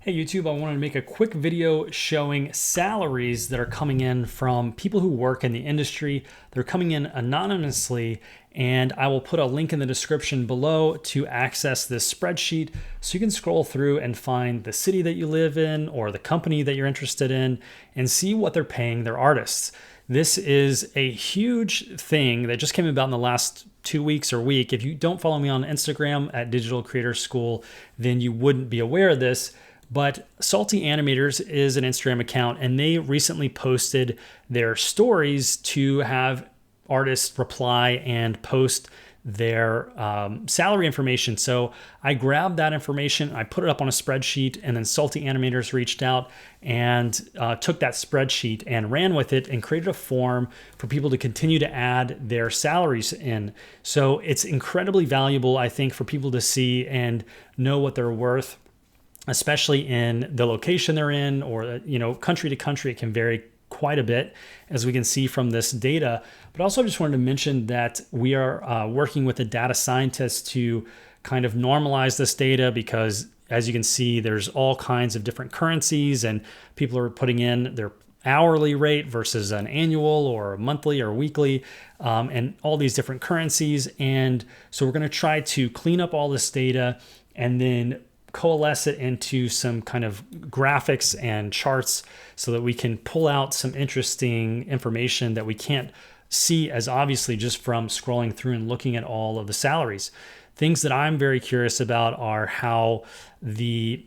Hey YouTube, I wanted to make a quick video showing salaries that are coming in from people who work in the industry. They're coming in anonymously, and I will put a link in the description below to access this spreadsheet so you can scroll through and find the city that you live in or the company that you're interested in and see what they're paying their artists. This is a huge thing that just came about in the last 2 weeks or week. If you don't follow me on Instagram at Digital Creator School, then you wouldn't be aware of this. But Salty Animators is an Instagram account, and they recently posted their stories to have artists reply and post their salary information. So I grabbed that information, I put it up on a spreadsheet, and then Salty Animators reached out and took that spreadsheet and ran with it and created a form for people to continue to add their salaries in. So it's incredibly valuable, I think, for people to see and know what they're worth, especially in the location they're in, or country to country. It can vary quite a bit, as we can see from this data. But also, I just wanted to mention that we are working with a data scientist to kind of normalize this data, because as you can see, there's all kinds of different currencies, and people are putting in their hourly rate versus an annual or monthly or weekly, and all these different currencies. And so we're going to try to clean up all this data and then coalesce it into some kind of graphics and charts so that we can pull out some interesting information that we can't see as obviously just from scrolling through and looking at all of the salaries. Things that I'm very curious about are how the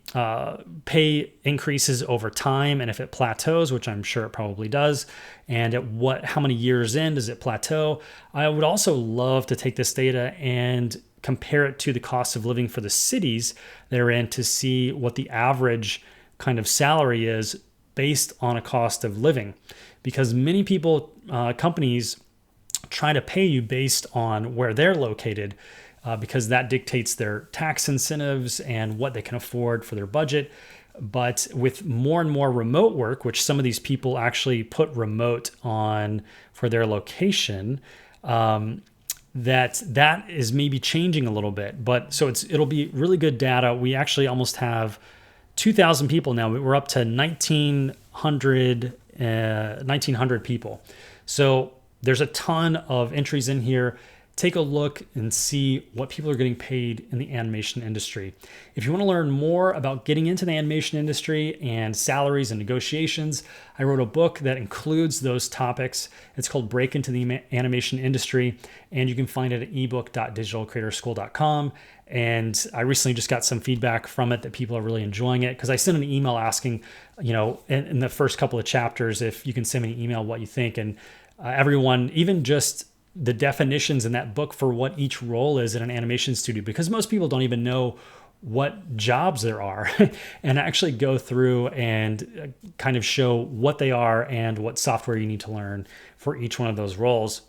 pay increases over time, and if it plateaus, which I'm sure it probably does, and at how many years in does it plateau. I would also love to take this data and compare it to the cost of living for the cities they're in to see what the average kind of salary is based on a cost of living. Because many people, companies try to pay you based on where they're located, because that dictates their tax incentives and what they can afford for their budget. But with more and more remote work, which some of these people actually put remote on for their location, that is maybe changing a little bit. But so it'll be really good data. We actually almost have 2,000 people now. We're up to 1,900 people. So there's a ton of entries in here. Take a look and see what people are getting paid in the animation industry. If you want to learn more about getting into the animation industry and salaries and negotiations, I wrote a book that includes those topics. It's called Break into the Animation Industry, and you can find it at ebook.digitalcreatorschool.com. And I recently just got some feedback from it that people are really enjoying it, because I sent an email asking, in the first couple of chapters, if you can send me an email what you think. And everyone, even just the definitions in that book for what each role is in an animation studio, because most people don't even know what jobs there are, and actually go through and kind of show what they are and what software you need to learn for each one of those roles,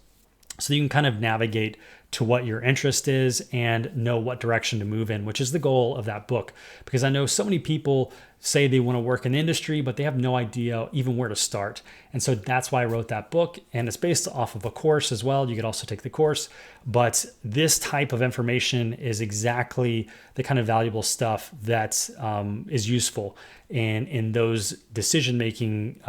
so you can kind of navigate to what your interest is and know what direction to move in, which is the goal of that book. Because I know so many people say they want to work in the industry, but they have no idea even where to start. And so that's why I wrote that book. And it's based off of a course as well. You could also take the course. But this type of information is exactly the kind of valuable stuff that is useful in those decision-making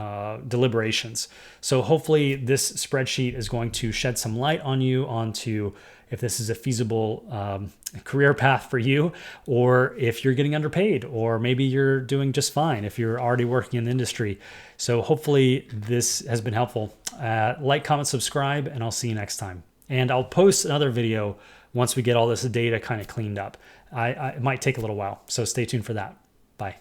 deliberations. So hopefully this spreadsheet is going to shed some light on you onto if this is a feasible career path for you, or if you're getting underpaid, or maybe you're doing just fine if you're already working in the industry. So hopefully this has been helpful. Like, comment, subscribe, and I'll see you next time. And I'll post another video once we get all this data kind of cleaned up. It might take a little while, so stay tuned for that. Bye.